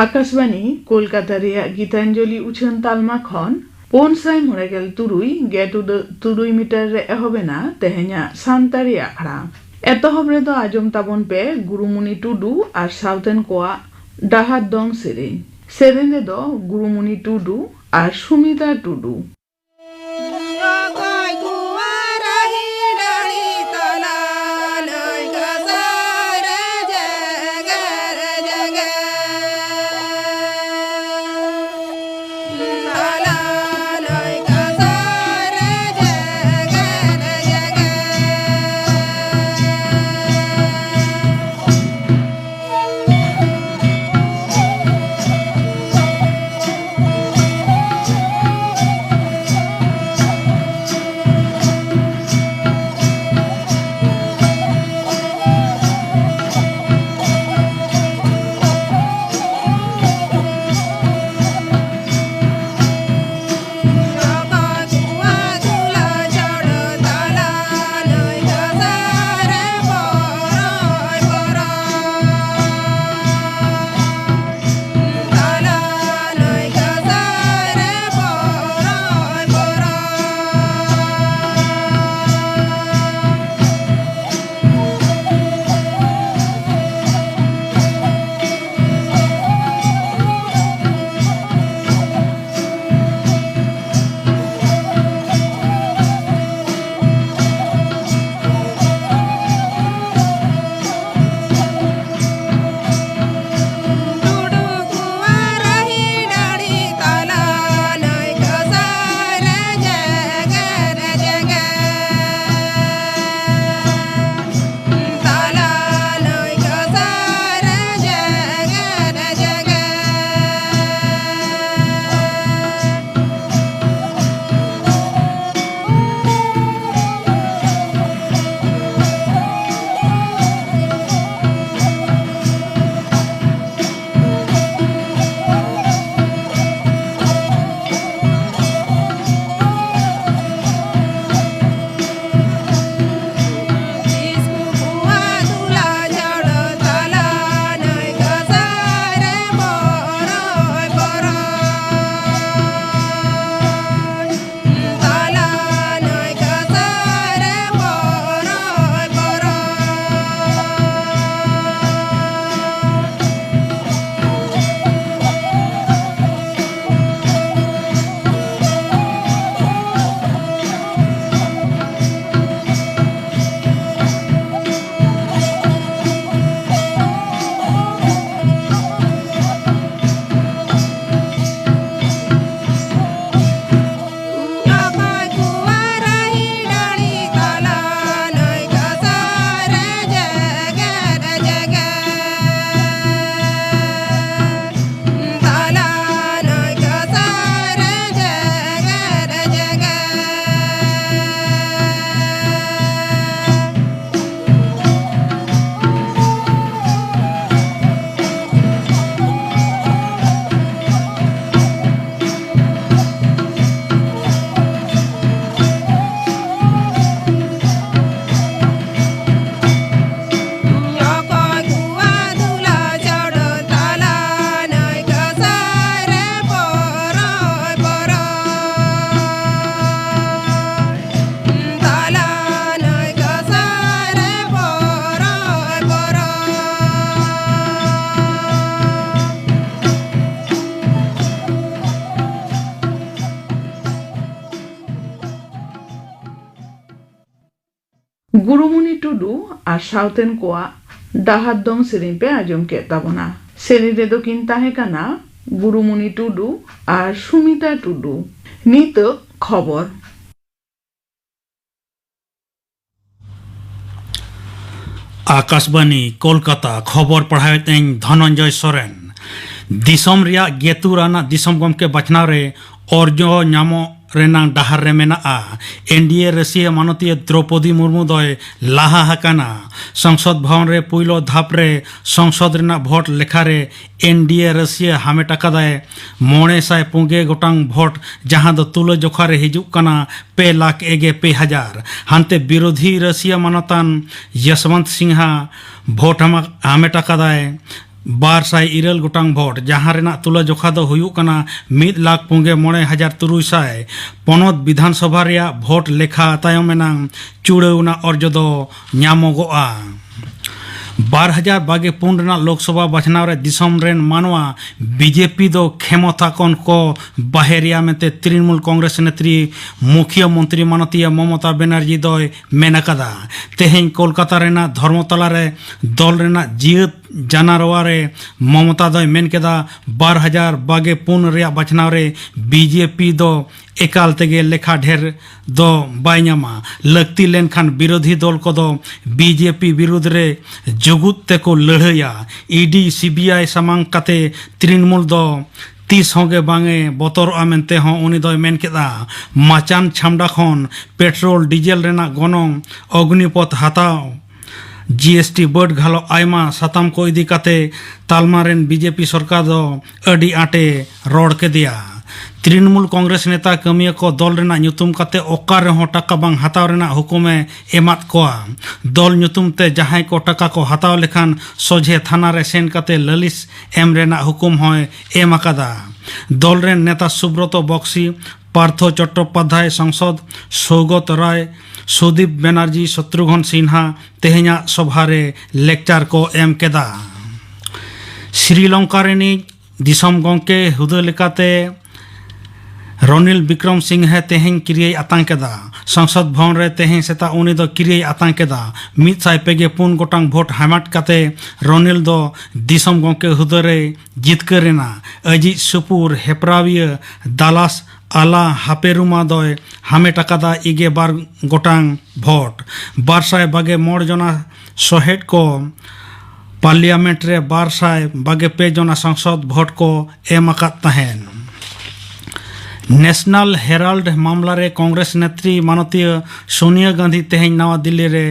आकाशवाणी कोलकाता रेया गीतांजलि उछन तालमा खन 593 मीटर रे एहबेना तेहेnya सानतारी आखड़ा एतहब रे दो आजम ताबन पे गुरुमुनि टुडू और साउथन कोआ डाहात दंग सेरेन रे दो गुरुमुनि टुडू और सुमिता टुडू गुरुमुनि टुडू और साउथन कोआ डाहात दंग सेरेन पे आजम के ताबना सेरेन रे दो किन ताहे काना गुरुमुनि टुडू और सुमिता टुडू नित खबर आकाशवाणी कोलकाता खबर पढ़ाते धनंजय सोरेन दिसम रिया गेतुराना दिसम गमके बचनाव रे अर्जो नामो रेनांग डाहार रे मेना एनडीए रशिया मानतीय द्रौपदी मुर्मू दय लाहा हकाना संसद भवन रे पुइलो धाप रे संसद रेना भोट लेखा रे एनडीए रशिया हामेटा कदाय 950 गोटांग भोट जहां दो तुलो जोखा रे हिजुक कना 2,02,000 हांते विरोधी रशिया मानतान यशवंत सिन्हा भोट हामेटा कदाय 200 गोटांग भोट जहां रेना तुला जोखा दो हुयुक कना 1,53,300 पनत विधानसभा रेया भोट लेखा तायम मेनांग चुड़ावना अर्ज दो ᱧᱟᱢᱚᱜᱚᱜᱼᱟ 2024 रेना लोकसभा बचनाव रे दिसम रेन मानवा बीजेपी दो खेमता कौन को बाहेरिया मेते तृणमूल कांग्रेस नेत्री मुख्यमंत्री मानतीय ममता बनर्जी दो मेनकदा तेहें कोलकाता रेना धर्मतला रे दल रेना जियत जानरवा रे ममता दो मेनकेदा 2024 रे बचनाव रे बीजेपी दो एकाल तेगे लेखा ढेर दो बायनामा लगती लेनखान विरोधी दल को दो बीजेपी विरुद्ध रे जुगुत ते को लड़ाया ईडी सीबीआई सामांग कते तृणमूल दो 30 होगे बांगे बतर आमेनते हों उनी दो मेन केदा माचान छामडा खन पेट्रोल डीजल रेना गनोंग अग्निपथ हताओ जीएसटी बढ़ घालो आयमा साताम को इदी कते तालमारेन बीजेपी सरकार दो अडी आटे रोड के दिया तृणमूल कांग्रेस नेता कमिया को दल रेना ᱧᱩᱛᱩᱢ कते ओकार रेहो टाका बांग हताव रेना हुकुमे एमात कोआ दल ᱧᱩᱛᱩᱢ ते जहां को टाका को हताव लेखान सोझे थाना रे सेन कते ललिस एम रेना हुकुम होय एम अकादा दल रेन नेता सुब्रत बक्सी पार्थ चट्टोपाध्याय सांसद सौगत राय सुदीप बनर्जी शत्रुघ्न सिन्हा तेहेना सभा रे लेक्चर को एम केदा श्रीलंका रेनी दिसम गंके हुदा लेकाते रनिल विक्रम सिंह है तेहें क्रिय आतंकेदा संसद भवन रे तेहें सेता उनी दो क्रिय आतंकेदा 104 गोटांग भोट हामट कते रनिल दो दिसम गंके हुदरे जितकरेना अजी सुपुर हेपराविय दालास आला हापेरुमा दो हामेटाकादा 12 गोटांग भोट 224 जना सोहेट को पार्लियामेंट रे 225 जना संसद भोट को एम अकात तहेन नेशनल हेराल्ड मामला रे कांग्रेस नेत्री मानतीय सोनिया गांधी तेहें नवा दिल्ली रे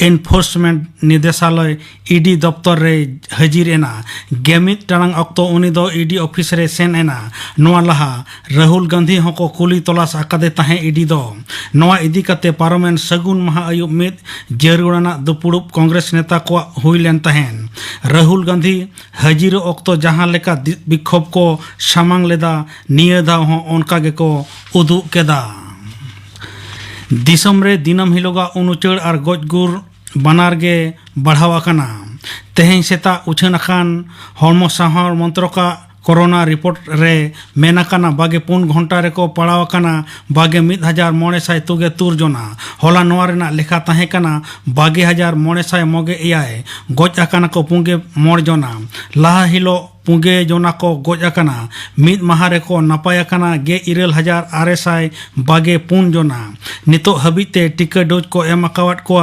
एनफोर्समेंट निदेशालय ईडी दफ्तर रे हाजिर एना गेमित टांग अक्तो उनी दो ईडी ऑफिस रे सेन एना नवा लहा राहुल गांधी होको कुली तलाश आकादे तहें ईडी दो नवा इदी कते पार्लियामेंट सगुन महा आयुब मित जरुड़ाना दुपुड़ुप कांग्रेस नेता को हुईलेन तहेन राहुल गांधी हाजिर अक्तो जहां लेका विक्षोभ को सामांग लेदा निया दा हो उनका गे को उदु केदा दिसम रे दिनम हिलोगा उनुचड़ और गजगुर बनार गे बढ़ावा कना तेहें सेता उछन अखान हॉर्मो साहर मंत्र का कोरोना रिपोर्ट रे मेनाकाना 24 घंटा रे को पड़ाव कना 19,973 जना होला नवा रेना लेखा तहे कना 20,909 गज अकाना को पुंगे 9 जना लाहा हिलो पुंगे जना को गज अकाना मिद माहा रे को नपाय अकाना 23,624 जना नितो हबीते टिका डोज को एम अकावट को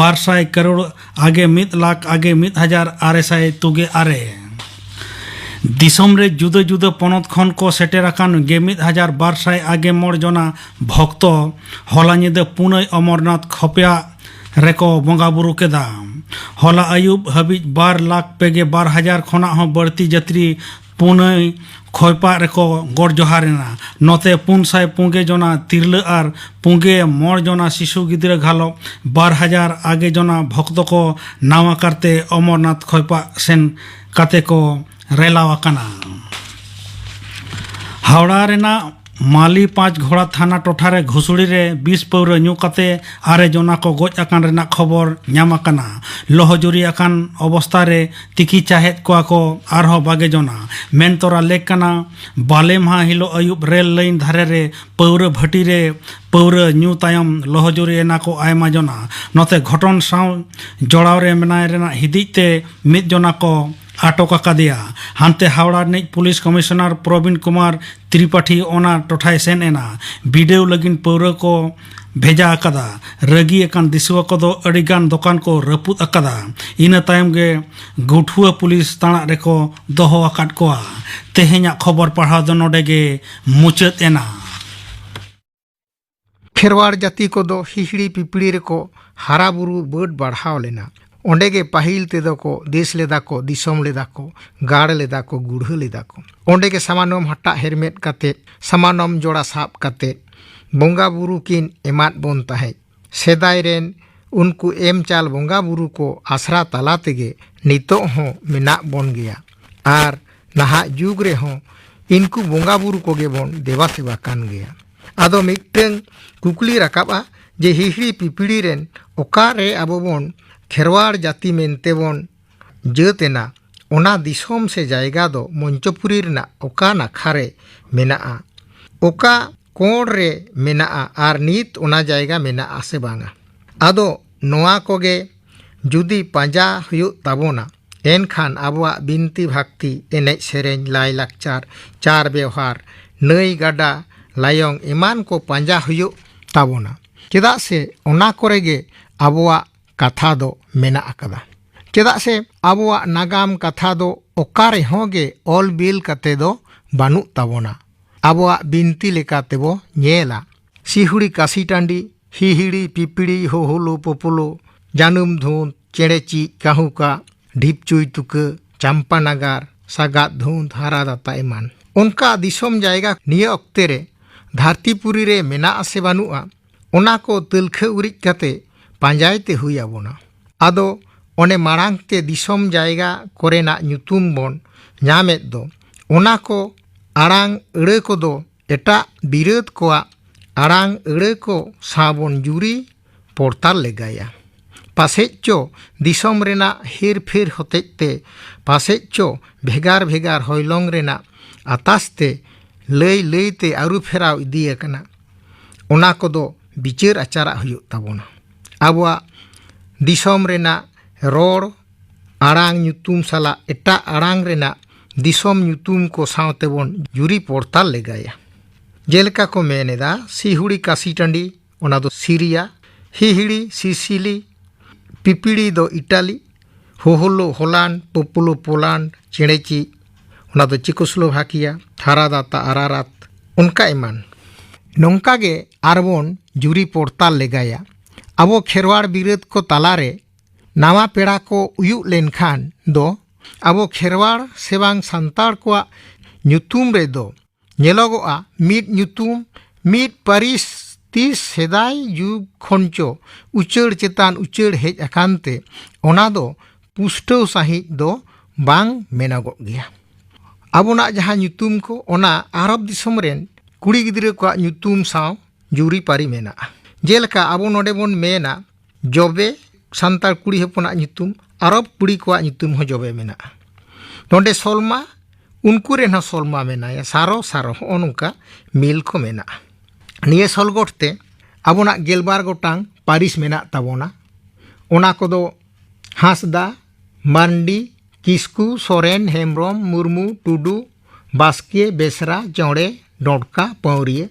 200 करोड़ आगे 1 लाख आगे 1,624 दिसम रे जुदा जुदा पनत खन को सेटेराकान 1,200 आगे 9 जना भक्त होला निदे पुनय अमरनाथ खपिया रेको बंगा बुरु केदा होला आयुब हबीज 2 लाख पेगे 12,000 खना हो बढ़ती जत्री पुनय खयपा रेको गड़ जोहारेना नते 500 पुंगे जना तिरले और पुंगे 9 जना शिशु गिद्रे घालो 12,000 आगे जना भक्त को नावा करते अमरनाथ खयपा सेन कते को रेलावाकाना हावड़ा रेना माली 5 घोड़ा थाना टोठारे घुसुड़ी रे 20 पौर ᱧᱩ कते आरे जना को गज अकान रेना खबर ᱧᱟᱢᱟᱠᱟᱱᱟ लोहजुरी अकान अवस्था रे तिकी चाहेत को आरहो 2 जना मेन तोरा लेकना बाले माह हिलो अयुब रेल लाइन धारे रे पौर भटी रे पौर ᱧᱩ तायम लोहजुरी एना को आयमा जना नते घटन साव जोड़ाव रे मेनाय रेना हिदिते 1 जना को आटक अकादिया हानते हावड़ा ने पुलिस कमिश्नर प्रवीण कुमार त्रिपाठी ओना टोठाय सेन एना वीडियो लगिन पौर को भेजा अकादा रगी अकान दिसुआ को दो अड़ीगान दुकान को रपुद अकादा इना तायम गे गुठुआ पुलिस ताना रेको दोहो अकाद कोआ तेहेኛ खबर पढ़ा दो नोडे गे मुचत एना खेरवाड़ जाति को दो हिहड़ी पिपड़ी रेको हारा बुरु बड़ बढ़ाव लेना ओंडेगे पाहिल तेदो को देश लेदा को दिसम लेदा को गाड़ लेदा को गुढ़ लेदा को ओंडेगे समानम हट्टा हेरमेट कते समानम जोड़ा साप कते बोंगा बुरु किन एमात बोन ताहे सेदाय रेन उनको एम चाल बोंगा बुरु को आसरा तला तेगे नितो हो मेना बोन गया। आर नाहा जुग रे हों इनको बोंगा बुरु कोगे बोन देवा सेवा कान गया आदो मिक्टें कुकली रकाबा जे हिहिड़ी पिपिड़ी रेन ओकारे आबो बोन खेरवाड़ जाति मेनते बोन जेतेना ओना दिसोम से जायगा दो मंचपुरी रना ओका नाखारे मेनाआ ओका कोण रे मेनाआ आर नीत ओना जायगा मेनाआ से बांगा आदो नोआ कोगे जुदी पांजा हुयुग ताबोना एनखान आबुआ बिनती भक्ति एनेज सेरेñ लाई लाकचार चार व्यवहार नई गाडा लायंग ईमान को पांजा हुयुग ताबोना चेदा से ओना कोरेगे आबुआ कथा दो मेना अकदा चेदा से आबुआ नागाम कथा दो ओकारे होगे ऑल बिल कते दो बानु ताबोना आबुआ बिनती लेका तेबो ñेला सिहुड़ी कासी टांडी हिहिड़ी पिपिड़ी होहुलो पोपुलो जानुम धुन चेड़ेची काहुका ढिपचुई तुके चंपा नगार सागात धुन हारा दाता एमान उनका दिसोम जायगा निये अक्ते रे धरतीपुरी रे मेना आसे बानुआ ओना को तलखे उरिज कते पांजायते हुई आबोना आदो ओने मारांग ते दिसोम जायगा कोरेना ᱧᱩᱛᱩᱢ बोन ᱧᱟᱢᱮᱫ दो ओना को आड़ांग अड़े को दो एटा बिरोध कोआ आड़ांग अड़े को साबोन जुरी पोर्ताल लेगाया पासेचो दिसोम रेना हेर फेर होतेते पासेचो भेगार भेगार होइलोंग रेना आतासते लई लईते आरु फेराव इदिए कना ओना को दो बिचार आचारा हुयुग ताबोना आबुआ दिसोम रेना रोड आड़ांग ᱧᱩᱛᱩᱢ साला एटा आड़ांग रेना दिसोम ᱧᱩᱛᱩᱢ को सावते बोन जुरी पोर्ताल लेगाया जेलका को मेनेदा सिहुड़ी कासी टांडी ओना दो सीरिया हिहिड़ी सिसिली पिपिड़ी दो इटाली होहुलो होलांड पोपुलो पोलैंड चेड़ेची ओना दो चेकोस्लोभाकिया हारादाता आरारात उनका ईमान नोंका गे आरबोन जुरी पोर्ताल लेगाया आबो खेरवाड़ बिरोध को तालारे नावा पेड़ा को उयुग लेनखान दो आबो खेरवाड़ सेवांग सांताड़ कोआ ᱧᱩᱛᱩᱢ रे दो ñेलोगोआ मिट ᱧᱩᱛᱩᱢ मिट पारिस 30 सेदाय जुग खनचो उचड़ चेतान उचड़ हेज अकानते ओना दो पुष्टव साहिज दो बांग मेनागो गया आबोना जहां ᱧᱩᱛᱩᱢ को ओना आरब दिसोम रेन कुड़ी गिद्रे को ᱧᱩᱛᱩᱢ साव जुरी पारी मेना जेलका आबो नोडे बोन मेना जबे सांतार कुड़ी हपना ᱧᱩᱛᱩᱢ अरब कुड़ी को ᱧᱩᱛᱩᱢ हो जबे मेना नोडे सोलमा उनको रेन सोलमा मेनाया सारो सारो ओनुका मिल को मेना निये सोलगोटते आबोना गेलबार गोटांग पारिस मेना ताबोना ओना कोदो हांसदा मांडी किस्कू सोरेन हेमब्रम मुर्मू टुडू बास्के बेसरा चौड़े डोडका पौरिये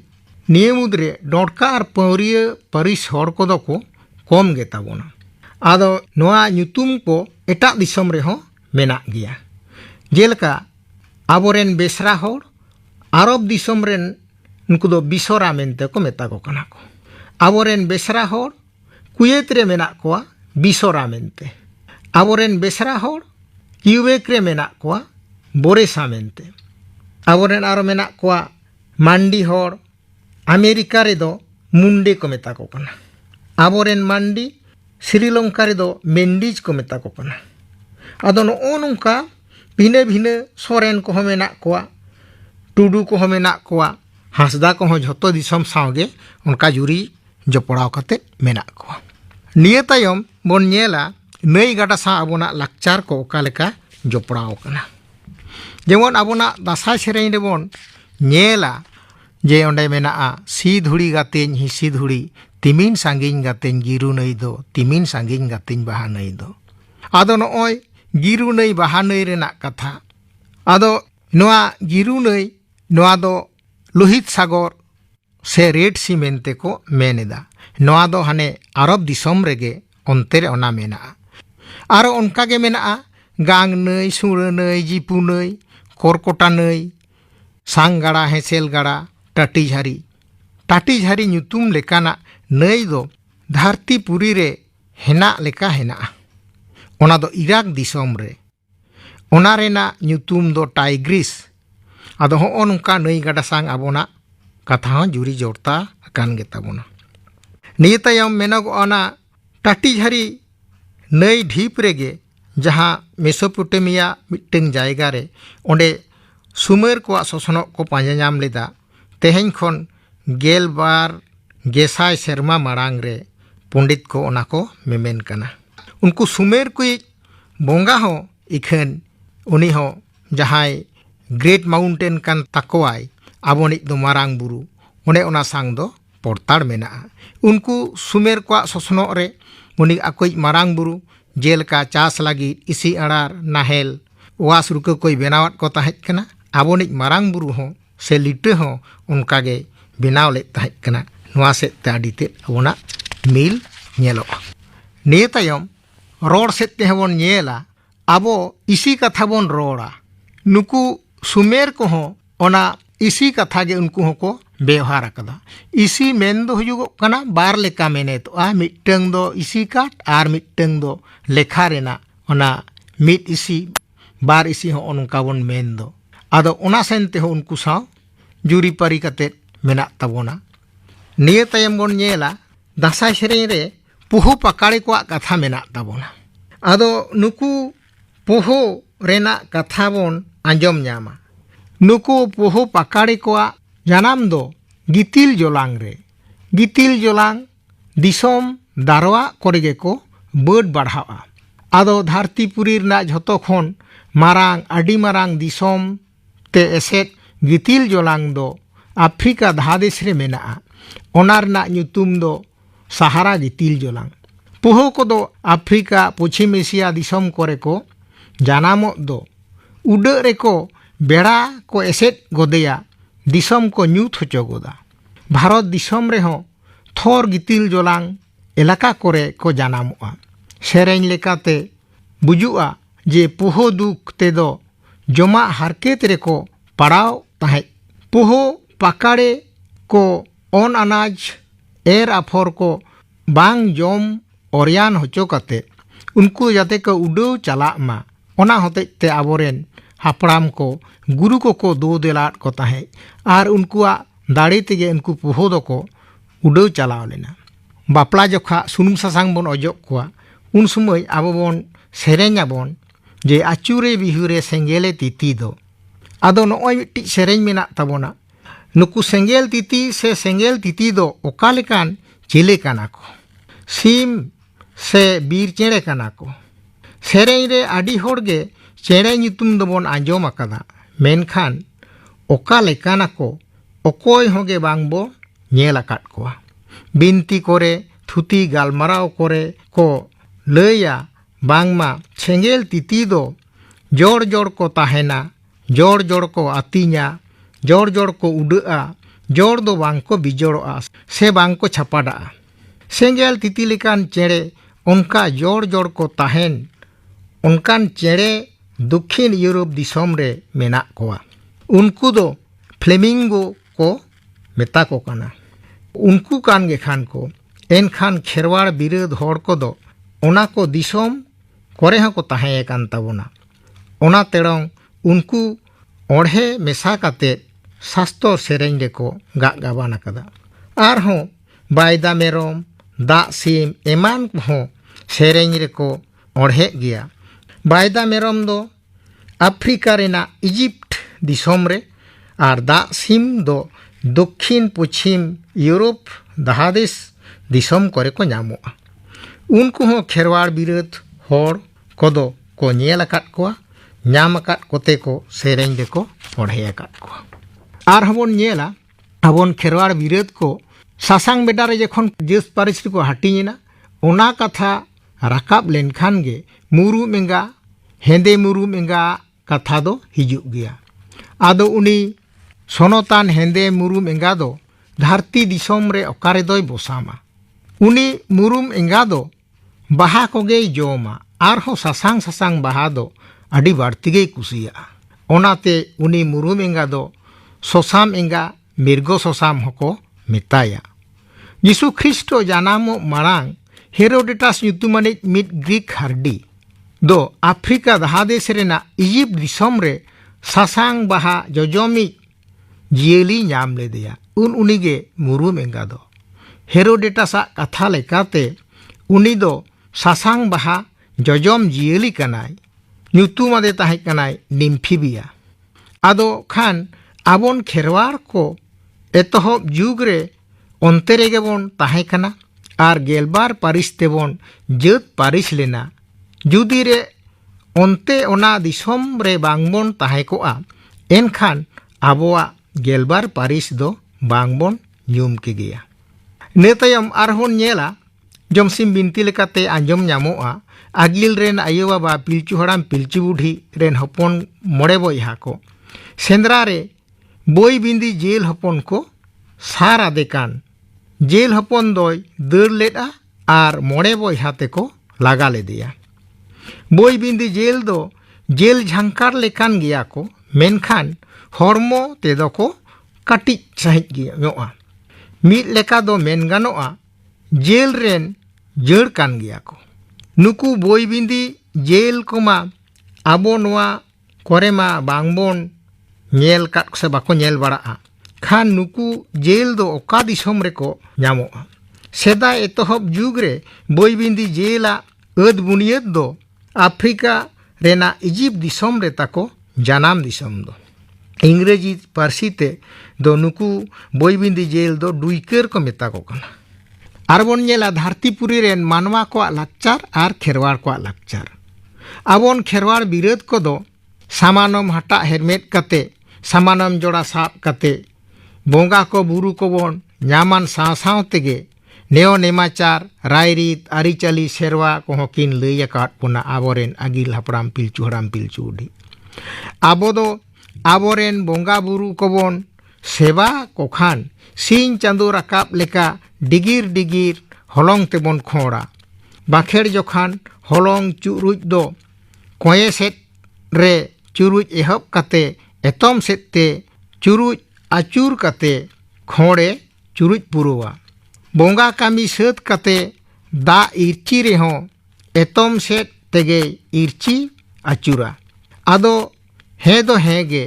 निये मुद्रे डोडका और पौरिये पारिस होड़ कोदो को कम गे ताबोना आदो नोआ ᱧᱩᱛᱩᱢ को एटा दिसोम रे हो मेना गया जेलका आबोरेन बेसरा होड़ अरब दिसोम रेन उनको दो बिसोरा मेनते को मेता को कना को आबोरेन बेसरा होड़ कुवेत रे मेना कोआ बिसोरा मेनते आबोरेन बेसरा होड़ क्यूबेक रे मेना कोआ बोरेसा मेनते आबोरेन आरो मेना कोआ मांडी होड़ अमेरिका रे दो मुंडे को मेता को कना आबोरेन मांडी श्रीलंका रे दो मेंडीज को मेता को कना आदो नो नोंका भिने भिने सोरेन को मेना कोआ टुडू को मेना कोआ हांसदा को झोतो दिसोम सावगे उनका जुरी जपड़ाव कते मेना को निये तायम बोन ñेला नई गाडा सा आबोना लाकचार को ओकालेका जपड़ाव कना जेमन आबोना दासाय सेरेñ रे बोन ñेला जे ओंडे मेना सी धुड़ी गातेñ हिसी धुड़ी तिमिन सांगिñ गातेñ गिरु नई दो तिमिन सांगिñ गातेñ बाहा नई दो आदो नोय गिरु नई बाहा नई रेना कथा आदो नोआ गिरु नई नोआ दो लोहित सागर से रेड सी मेनते को मेनेदा नोआ दो हाने अरब दिसोम रेगे onte re ona mena aro onka ge mena gang nei sura nei jipu nei korkota nei sanggara hesel gara tati jhari nyutum lekana nei do dharti puri re hena leka hena ona do Iraq disom re ona rena nyutum do Tigris ado ho onka nei gada sang abona katha juri jorta akan getabona nitayam menago ona tati jhari nei dhip rege जहाँ Mesopotamia मिट्टें जायगा रे ओंडे सुमेर को शोषणों को पांजा नाम लेदा तेहें खन गेलबार गेसाय सेरमा मारांग रे पंडित को ओना को मेमेन कना उनको सुमेर को बोंगा हो इखन उनी हो जहाँ ग्रेट माउंटेन कान ताकोआई आबोनिक दो मारांग बुरु ओने ओना सांग दो पोर्ताड़ मेना उनको सुमेर को शोषणों रे उनी अकोई मारांग बुरु जेल का चास लगी इसी अड़ार नाहेल वास रुको कोई बेनावट को ताहेज कना आबोनिक मारांग बुरु हो से लिटे हो उनका गे बेनाव ले ताहेज कना नुआ से ताडीते अबोना मिल नेलो निये तायम रोड से ते हबोन नेला आबो इसी कथा बोन रोड़ा नुकु सुमेर को हो ओना इसी कथा गे उनको हो को व्यवहार अकदा इसी मेन दो हुजुगो कना बार लेका मेने तो आ मिट्टंग दो इसी काट आर मिट्टंग दो लेखा रेना ओना मिट इसी बार इसी हो उनका बोन मेन दो आदो ओना सेनते हो उनको साव जुरी पारी कते मेना तबोना निये तायम बोन नेला दासाय सेरें रे पुहु पकाड़े को कथा मेना तबोना आदो नुकु पुहु रेना कथा बोन आंजम न्यामा नुकु पुहु पकाड़े को जानाम दो गितिल जोलांग रे गितिल जोलांग दिसोम दारवा कोरेगे को बर्ड बढ़ावा आदो धरतीपुरी ना झतो खन मारांग आडी मारांग दिसोम ते एसेट गितिल जोलांग दो अफ्रीका धादेश रे मेना ओनार ना ᱧᱩᱛᱩᱢ दो सहारा गितिल जोलांग पुहो को दो अफ्रीका पश्चिम एशिया दिसोम कोरे को जानामो दो उड़ रे को बेड़ा को एसेट गोदेया दिसोम को ᱧᱩᱛ होचो गोदा भारत दिसोम रे हो थोर गितिल जोलांग एलाका कोरे को जानामोआ सेरेñ लेकाते बुजुआ जे पुहो दुख ते दो जमा हारकेत रे को पड़ाव ताहे पुहो पकाड़े को ओन अनाज एर आफर को बांग जोम ओरियान होचो कते उनको जाते को उड़ो चला मा ओना होते ते आबोरेन हापड़ाम को गुरु को दो देलाट को ताहे आर उनकुआ दाड़े तेगे उनको पुहो दो को उड़ो चलाव लेना बापला जोखा सुनुम सासांग बोन अजोग कोआ उन समय आबो बोन सेरेñ आबोन जे आचुरे बिहुरे सेंगेले तिती दो आदो नोय मिट्टी सेरेñ मेना तबोना नुकु सेंगेल तिती से सेंगेल तिती दो ओका लेकान चिले काना को सीम से बीर चेड़े काना को सेरेñ रे आडी होड़गे चेड़े ᱧᱩᱛᱩᱢ दोबोन आंजोम अकादा मेनखान ओका लेकाना को ओकोय होगे बांगबो नेल अकाद कोआ बिनती कोरे थुती गालमाराव कोरे को लैया बांगमा सेंगेल तिती दो जोड़ जोड़ को ताहेना जोड़ जोड़ को आतिnya जोड़ जोड़ को उड़ा जोड़ दो बांग को बिजोड़ा से बांग को छपाड़ा सेंगेल तिती लेकान चेड़े उनका जोड़ जोड़ को ताहेन उनकान चेड़े दक्षिण यूरोप दिसोम रे मेना कोआ उनको दो फ्लेमिंगो को मेता को काना उनको कान गे खान को एन खान खेरवाड़ बिरोध होड़ को दो ओना को दिसोम कोरे हाँ को ताहे कान ताबोना ओना तेड़ों उनको ओढ़े मेसा काते शास्त्र सेरेñ रे को गाबान अकादा आर हों बायदा मेरोम दा सीम एमान हों सेरेñ रे को ओढ़े गया बायदा मेरोम दो अफ्रीका रेना इजिप्ट दिसोम रे आर दा सीम दो दक्षिण पश्चिम यूरोप दहादेश दिसोम कोरे को ᱧᱟᱢᱚᱜᱼᱟ उनको हों खेरवाड़ बिरोध होड़ कोदो को नेल अकाद कोआ ᱧᱟᱢ अकाद कोते को सेरेñ रे को ओढ़े अकाद कोआ आर हबोन नेला आबोन खेरवाड़ बिरोध को सासांग बेडा रे जखन जस पारिस को हाटिङेना ओना कथा राकाब लेनखान गे मुरु मेंगा हेंदे मुरु मेंगा कथा दो हिजुग गया आदो उनी सोनोतान हेंदे मुरुम एंगा दो धरती दिसोम रे ओकारे दोय बोसामा उनी मुरुम एंगा दो बाहा कोगे जोमा आरहो सासांग सासांग बाहा दो अडी बाड़ती गे कुसिया ओनाते उनी मुरुम एंगा दो सोसाम एंगा मिर्गो सोसाम होको मेताया यीशु ख्रिस्टो जानामो मारांग हेरोडेटास ᱧᱩᱛᱩᱢᱟᱱᱤᱡ मिड ग्रीक हार्डी दो अफ्रीका दहादेश रेना इजिप्ट दिसोम रे सासांग बाहा जोजोमी जियली नाम लेदेया उन उनीगे मुरुम एंगा दो हेरोडेटासा कथा लेकाते उनी दो सासांग बाहा जजम जियली कनाय ᱧᱩᱛᱩᱢᱟᱫᱮ ᱛᱟᱦᱮᱸ ᱠᱟᱱᱟᱭ ᱱᱤᱢᱯᱷᱤᱵᱤᱭᱟ। ᱟᱫᱚ ᱠᱷᱟᱱ ᱟᱵᱚᱱ ᱠᱷᱮᱨᱣᱟᱲ ᱠᱚ ᱮᱛᱚᱦᱚᱵ ᱡᱩᱜᱽ ᱨᱮ ᱚᱱᱛᱮ ᱨᱮᱜᱮ ᱵᱚᱱ ᱛᱟᱦᱮᱸ ᱠᱟᱱᱟ ᱟᱨ 12 ᱯᱟᱹᱨᱤᱥ ᱛᱮᱵᱚᱱ ᱡᱟᱹᱛ ᱯᱟᱹᱨᱤᱥ ᱞᱮᱱᱟ। ᱡᱩᱫᱤ ᱨᱮ ᱚᱱᱛᱮ ᱚᱱᱟ ᱫᱤᱥᱚᱢ ᱨᱮ ᱵᱟᱝᱵᱚᱱ ᱛᱟᱦᱮᱸ ᱠᱚᱜᱼᱟ ᱮᱱᱠᱷᱟᱱ ᱟᱵᱚᱣᱟᱜ 12 ᱯᱟᱹᱨᱤᱥ ᱫᱚ ᱵᱟᱝᱵᱚᱱ ᱧᱩᱢ ᱠᱮᱜᱮᱭᱟ। ᱤᱱᱟᱹ ᱛᱟᱭᱚᱢ ᱟᱨᱦᱚᱸ ᱧᱮᱞᱟ ᱡᱚᱢᱥᱤᱢ ᱵᱤᱱᱛᱤ ᱞᱮᱠᱟᱛᱮ ᱟᱸᱡᱚᱢ ᱧᱟᱢᱚᱜᱼᱟ ᱟᱜᱤᱞ ᱨᱮᱱ ᱟᱭᱳ ᱵᱟᱵᱟ ᱯᱤᱞᱪᱩ ᱦᱟᱲᱟᱢ ᱯᱤᱞᱪᱩ ᱵᱩᱰᱷᱤ ᱨᱮᱱ ᱦᱚᱯᱚᱱ 9 ᱵᱚᱭᱦᱟ ᱠᱚ ᱥᱮᱸᱫᱽᱨᱟ ᱨᱮ ᱵᱳᱭ ᱵᱤᱸᱫᱤ ᱡᱮᱞ ᱦᱚᱯᱚᱱ ko ᱥᱟᱨ ᱟᱫᱮ ᱠᱟᱱ ᱡᱮᱞ ᱦᱚᱯᱚᱱ ᱫᱚᱭ ᱫᱟᱹᱲ ᱞᱮᱫᱼᱟ ᱟᱨ 9 ᱵᱚᱭᱦᱟ ᱛᱮᱠᱚ ᱞᱟᱜᱟ ᱞᱮᱫᱮᱭᱟ। ᱵᱳᱭ ᱵᱤᱸᱫᱤ ᱡᱮᱞ ᱫᱚ ᱡᱮᱞ ᱡᱷᱟᱝᱠᱟᱨ ᱞᱮᱠᱟᱱ ᱜᱮᱭᱟ ko ᱢᱮᱱᱠᱷᱟᱱ ᱦᱚᱲᱢᱚ ᱛᱮᱫᱚ ko ᱠᱟᱹᱴᱤᱡ ᱥᱟᱺᱦᱤᱡ ᱧᱚᱜᱼᱟ। ᱢᱤᱫ ᱞᱮᱠᱟ ᱫᱚ ᱢᱮᱱ ᱜᱟᱱᱚᱜᱼᱟ ᱡᱮᱞ ᱨᱮᱱ ᱡᱟᱹᱲ ᱠᱟᱱ ᱜᱮᱭᱟ ko। ᱱᱩᱠᱩ ᱵᱳᱭ ᱵᱤᱸᱫᱤ ᱡᱮᱞ ᱠᱚᱢᱟ ᱟᱵᱚ ᱱᱚᱣᱟ ᱠᱚᱨᱮ ᱢᱟ ᱵᱟᱝᱵᱚᱱ ᱧᱮᱞ ᱠᱟᱫ ᱥᱮ ᱵᱟᱠᱚ ᱧᱮᱞ ᱵᱟᱲᱟᱜᱼᱟ। ᱠᱷᱟᱱ ᱱᱩᱠᱩ ᱡᱮᱞ ᱫᱚ ᱚᱠᱟ ᱫᱤᱥᱚᱢ ᱨᱮᱠᱚ ᱧᱟᱢᱚᱜᱼᱟ? ᱥᱮᱫᱟᱭ ᱮᱛᱚᱦᱚᱵ ᱡᱩᱜᱽ ᱨᱮ ᱵᱳᱭ ᱵᱤᱸᱫᱤ ᱡᱮᱞᱟᱜ ᱟᱹᱫ ᱵᱩᱱᱤᱭᱟᱹᱫ ᱫᱚ ᱟᱯᱷᱨᱤᱠᱟ ᱨᱮᱱᱟᱜ ᱤᱡᱤᱯᱴ ᱫᱤᱥᱚᱢ ᱨᱮ ᱛᱟᱠᱚ ᱡᱟᱱᱟᱢ ᱫᱤᱥᱚᱢ ᱫᱚ। ᱤᱝᱨᱮᱡᱤ ᱯᱟᱹᱨᱥᱤ তে ᱫᱚ ᱱᱩᱠᱩ ᱵᱳᱭ ᱵᱤᱸᱫᱤ ᱡᱮᱞ ᱫᱚ ᱰᱩᱭᱠᱟᱹᱨ ᱠᱚ ᱢᱮᱛᱟ ᱠᱚ ᱠᱟᱱᱟ। ᱟᱨᱵᱚᱱ ᱧᱮᱞᱟ ᱫᱷᱟᱹᱨᱛᱤᱯᱩᱨᱤ ᱨᱮᱱ ᱢᱟᱱᱣᱟ ᱠᱚᱣᱟᱜ ᱞᱟᱠᱪᱟᱨ ᱟᱨ ᱠᱷᱮᱨᱣᱟᱲ ᱠᱚᱣᱟᱜ ᱞᱟᱠᱪᱟᱨ। ᱟᱵᱚᱱ ᱠᱷᱮᱨᱣᱟᱲ ᱵᱤᱨᱟᱹᱫ ᱠᱚᱫᱚ ᱥᱟᱢᱟᱱᱚᱢ ᱦᱟᱴᱟᱜ ᱦᱮᱨᱢᱮᱫ ᱠᱟᱛᱮ ᱥᱟᱢᱟᱱᱚᱢ ᱡᱚᱲᱟ ᱥᱟᱵ ᱠᱟᱛᱮ ᱵᱚᱸᱜᱟ ko ᱵᱩᱨᱩ ᱠᱚᱵᱚᱱ ᱧᱟᱢᱟᱱ ᱥᱟᱶ ᱥᱟᱶ ᱛᱮᱜᱮ ᱱᱮᱭᱚ ᱱᱮᱢᱟᱪᱟᱨ ᱨᱟᱭᱨᱤᱛ ᱟᱹᱨᱤᱪᱟᱹᱞᱤ ᱥᱮᱨᱣᱟ ᱠᱚᱦᱚᱸ ᱠᱤᱱ ᱞᱟᱹᱭ ᱟᱠᱟᱫ ᱵᱚᱱᱟ ᱟᱵᱚᱨᱮᱱ ᱟᱹᱜᱤᱞ ᱦᱟᱯᱲᱟᱢ ᱯᱤᱞᱪᱩ ᱦᱟᱲᱟᱢ ᱯᱤᱞᱪᱩ ᱵᱩᱰᱷᱤ। ᱟᱵᱚ ᱫᱚ ᱟᱵᱚᱨᱮन ᱵᱚᱸᱜᱟ ᱵᱩᱨᱩ ᱠᱚᱵᱚᱱ ᱥᱮᱵᱟ ᱠᱚ ᱠᱷᱟᱱ ᱥᱤᱧ ᱪᱟᱸᱫᱳ ᱨᱟᱠᱟᱵ ᱞᱮᱠᱟ ᱰᱤᱜᱤᱨ ᱰᱤᱜᱤᱨ ᱦᱚᱞᱚᱝ ᱛᱮᱵᱚन ᱠᱷᱚᱲᱟ। ᱵᱟᱠᱷᱮᱲ ᱡᱚᱠᱷᱟᱱ ᱦᱚᱞᱚᱝ ᱪᱩᱨᱩᱡ ᱫᱚ ᱠᱚᱭᱮ ᱥᱮᱫ ᱨᱮ ᱪᱩᱨᱩᱡ ᱮᱦᱚᱵ ᱠᱟᱛᱮ ᱮᱛᱚᱢ ᱥᱮᱫ ᱛᱮ ᱪᱩᱨᱩᱡ ᱟᱹᱪᱩᱨ ᱠᱟᱛᱮ ᱠᱷᱚᱲᱮ ᱪᱩᱨᱩᱡ ᱯᱩᱨᱟᱹᱣᱟ। ᱵᱚᱸᱜᱟ ᱠᱟᱹᱢᱤ ᱥᱟᱹᱛ ᱠᱟᱛᱮ ᱫᱟᱜ ᱤᱨᱪᱤ ᱨᱮᱦᱚᱸ ᱮᱛᱚᱢ ᱥᱮᱫ ᱛᱮᱜᱮ ᱤᱨᱪᱤ ᱟᱹᱪᱩᱨᱟ। ᱟᱫᱚ ᱦᱮᱸ ᱫᱚ ᱦᱮᱸ ᱜᱮ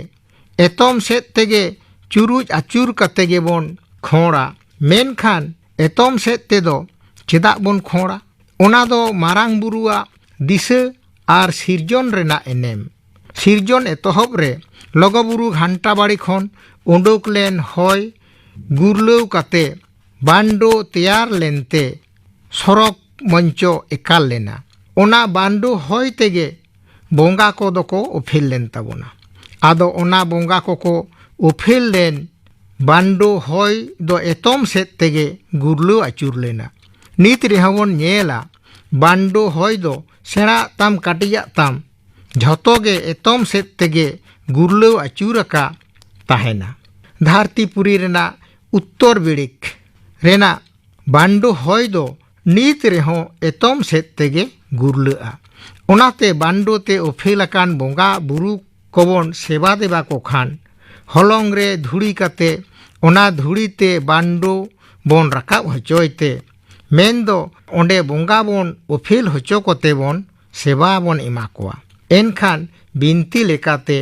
ᱮᱛᱚᱢ ᱥᱮᱫ ᱛᱮᱜᱮ ᱪᱩᱨᱩᱡ ᱟᱹᱪᱩर ᱠᱟᱛᱮ ᱜᱮᱵᱚᱱ ᱠᱷᱚᱲᱟ। ᱢᱮᱱᱠᱷᱟन ᱮᱛᱚᱢ ᱥᱮᱫ ᱛᱮᱫᱚ ᱪᱮᱫᱟᱜ ᱵᱚᱱ ᱠᱷᱚᱲᱟ? ᱚᱱᱟ ᱫᱚ ᱢᱟᱨᱟᱝ ᱵᱩᱨᱩᱣᱟᱜ ᱫᱤᱥᱟᱹ ᱟᱨ ᱥᱤᱨᱡᱚᱱ ᱨᱮᱱᱟᱜ ᱮᱱᱮᱢ। ᱥᱤᱨᱡᱚᱱ ᱮᱛᱚᱦᱚᱵ ᱨᱮ ᱞᱚᱜᱚᱵᱩᱨᱩ ᱜᱷᱟᱱᱴᱟ ᱵᱟᱲᱤ ᱠᱷᱚᱱ ᱩᱰᱩᱠ ᱞᱮᱱ ᱦᱚᱭ ᱜᱩᱨᱞᱟᱹᱣ ᱠᱟᱛᱮ ᱵᱟᱱᱰᱳ ᱛᱮᱭᱟᱨ ᱞᱮᱱᱛᱮ ᱥᱚᱨᱚᱜ ᱢᱚᱧᱪᱚ ᱮᱠᱟᱞ ᱞᱮᱱᱟ। ᱚᱱᱟ ᱵᱟᱱᱰᱳ ᱦᱚᱭ ᱛᱮᱜᱮ ᱵᱚᱸᱜᱟ ᱠᱚᱫᱚ ᱠᱚ ᱚᱯᱷᱮᱞ ᱞᱮᱱ ᱛᱟᱵᱚᱱᱟ। ᱟᱫᱚ ᱚᱱᱟ ᱵᱚᱸᱜᱟ ᱠᱚᱠᱚ ᱚᱯᱷᱮᱞ ᱞᱮᱱ ᱵᱟᱱᱰᱳ ᱦᱚᱭ ᱫᱚ ᱮᱛᱚᱢ ᱥᱮᱫ ᱛᱮᱜᱮ ᱜᱩᱨᱞᱟᱹᱣ ᱟᱹᱪᱩᱨ ᱞᱮᱱᱟ। ᱱᱤᱛ ᱨᱮᱦᱚᱸ ᱵᱚᱱ ᱧᱮᱞᱟ ᱵᱟᱱᱰᱳ ᱦᱚᱭ ᱫᱚ ᱥᱮᱬᱟᱜ ᱛᱟᱢ ᱠᱟᱹᱴᱤᱡᱟᱜ ᱛᱟᱢ ᱡᱷᱚᱛᱚ ᱜᱮ ᱮᱛᱚᱢ ᱥᱮᱫ ᱛᱮᱜᱮ ᱜᱩᱨᱞᱟᱹᱣ ᱟᱹᱪᱩᱨ ᱟᱠᱟ ᱛᱟᱦᱮᱱᱟ। ᱫᱷᱟᱹᱨᱛᱤᱯᱩᱨᱤ ᱨᱮᱱᱟᱜ ᱩᱛᱛᱚᱨ ᱵᱤᱲᱤᱠ ᱨᱮᱱᱟᱜ ᱵᱟᱱᱰᱳ ᱦᱚᱭ ᱫᱚ ᱱᱤᱛ ᱨᱮᱦᱚᱸ ᱮᱛᱚᱢ ᱥᱮᱫ ᱛᱮᱜᱮ ᱜᱩᱨᱞᱟᱹᱜᱼᱟ। ᱚᱱᱟᱛᱮ ᱵᱟᱱᱰᱳ ᱛᱮ ᱚᱯᱷᱮᱞ ᱟᱠᱟᱱ ᱵᱚᱸᱜᱟ ᱵᱩᱨᱩ ᱠᱚᱵᱚᱱ ᱥᱮᱵᱟ ᱫᱮᱵᱟ ᱠᱚ ᱠᱷᱟᱱ ᱦᱚᱞᱚᱝ ᱨᱮ ᱫᱷᱩᱲᱤ ᱠᱟᱛᱮ ᱚᱱᱟ ᱫᱷᱩᱲᱤ te ᱵᱟᱱᱰᱳ ᱵᱚᱱ ᱨᱟᱠᱟᱵ ᱦᱚᱪᱚᱭ ᱛᱮ ᱢᱮᱱᱫᱚ ᱚᱸᱰᱮ ᱵᱚᱸᱜᱟ ᱵᱚᱱ ᱚᱯᱷᱮᱞ ᱦᱚᱪᱚ ᱠᱚᱛᱮ ᱵᱚᱱ ᱥᱮᱵᱟ ᱵᱚᱱ ᱮᱢᱟ ᱠᱚᱣᱟ। ᱮᱱᱠᱷᱟन ᱵᱤᱱᱛᱤ ᱞᱮᱠᱟᱛᱮ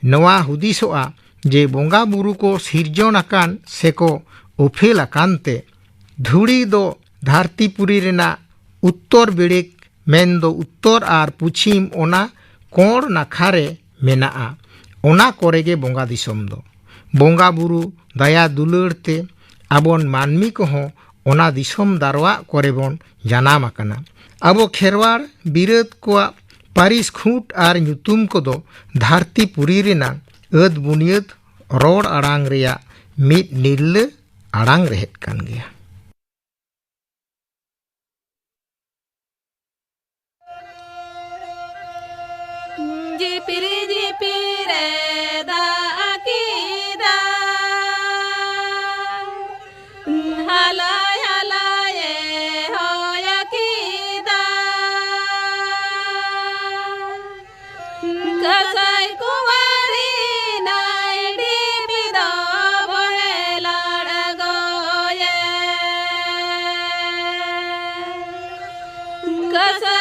ᱱᱚᱣᱟ ᱦᱩᱫᱤᱥᱚᱜᱼᱟ ᱡᱮ ᱵᱚᱸᱜᱟ ᱵᱩᱨᱩ ᱠᱚ ᱥᱤᱨᱡᱚᱱ ᱟᱠᱟᱱ ᱥᱮᱠᱚ ᱚᱯᱷᱮᱞ ᱟᱠᱟᱱ ᱛᱮ ᱫᱷᱩᱲᱤ ᱫᱚ ᱫᱷᱟᱹᱨᱛᱤᱯᱩᱨᱤ ᱨᱮᱱᱟᱜ ᱩᱛᱛᱚᱨ ᱵᱤᱲᱤᱠ ᱢᱮᱱᱫᱚ ᱩᱛᱛᱚᱨ ᱟᱨ ᱯᱩᱪᱷᱤᱢ ᱚᱱᱟ ᱠᱚᱬ ᱱᱟᱠᱷᱟ ᱨᱮ ᱢᱮᱱᱟᱜᱼᱟ। ᱚᱱᱟ ᱠᱚᱨᱮ ᱜᱮ ᱵᱚᱸᱜᱟ ᱫᱤᱥᱚᱢ ᱫᱚ। ᱵᱚᱸᱜᱟ ᱵᱩᱨᱩ ᱫᱟᱭᱟ ᱫᱩᱞᱟᱹᱲ te ᱟᱵᱚᱱ ᱢᱟᱹᱱᱢᱤ ᱠᱚᱦᱚᱸ ᱚᱱᱟ ᱫᱤᱥᱚᱢ ᱫᱟᱨᱣᱟᱜ ᱠᱚᱨᱮ ᱵᱚᱱ ᱡᱟᱱᱟᱢ ᱟᱠᱟᱱᱟ। ᱟᱵᱚ ᱠᱷᱮᱨᱣᱟᱲ ᱵᱤᱨᱟᱹᱫ ᱠᱚᱣᱟᱜ ᱯᱟᱹᱨᱤᱥ ᱠᱷᱩᱸᱴ ᱟᱨ ᱧᱩᱛᱩᱢ ᱠᱚᱫᱚ ᱫᱷᱟᱹᱨᱛᱤᱯᱩᱨᱤ ᱨᱮᱱᱟᱜ ᱟᱹᱫ ᱵᱩᱱᱤᱭᱟᱹᱫ ᱨᱚᱲ ᱟᱲᱟᱝ ᱨᱮᱭᱟᱜ ᱢᱤᱫ ᱱᱤᱨᱞᱟᱹ ᱟᱲᱟᱝ ᱨᱮᱦᱮᱫ ᱠᱟᱱ ᱜᱮᱭᱟ। Jipiri jipire da akida halay halaye hoyakida kasai kumari nai dipido boheladagoye kasai